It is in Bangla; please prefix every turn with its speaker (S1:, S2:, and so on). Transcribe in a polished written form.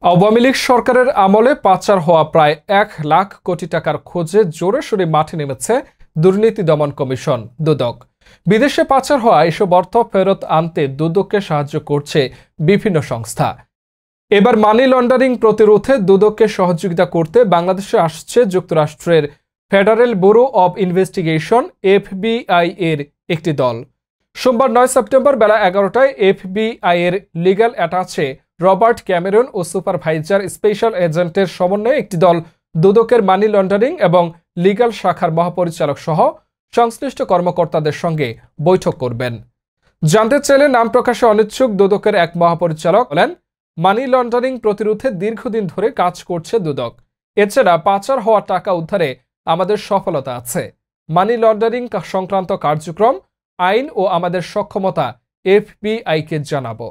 S1: আওয়ামী লীগ সরকারের আমলে পাচার হওয়া প্রায় ১ লাখ কোটি টাকার খোঁজে জোরেশোরে মাঠে নেমেছে দুর্নীতি দমন কমিশন দুদক। বিদেশে পাচার হওয়া এসব অর্থ ফেরত আনতে দুদককে সাহায্য করছে বিভিন্ন সংস্থা। এবার মানি লন্ডারিং প্রতিরোধে দুদককে সহযোগিতা করতে বাংলাদেশে আসছে যুক্তরাষ্ট্রের federal bureau of investigation FBI এর একটি দল। সোমবার ৯ সেপ্টেম্বর বেলা ১১টায় FBI এর লিগ্যাল অ্যাটাচে রবার্ট ক্যামেরন ও সুপারভাইজার স্পেশাল এজেন্টের সমন্বয়ে একটি দল দুদকের মানি লন্ডারিং এবং লিগ্যাল শাখার মহাপরিচালক সহ সংশ্লিষ্ট কর্মকর্তাদের সঙ্গে বৈঠক করবেন। জানতে চাইলে নাম প্রকাশে অনিচ্ছুক দুদকের এক মহাপরিচালক বলেন, মানি লন্ডারিং প্রতিরোধে দীর্ঘদিন ধরে কাজ করছে দুদক। এছাড়া পাচার হওয়া টাকা উদ্ধারে আমাদের সফলতা আছে। মানি লন্ডারিং সংক্রান্ত কার্যক্রম, আইন ও আমাদের সক্ষমতা FBI কে জানাবো।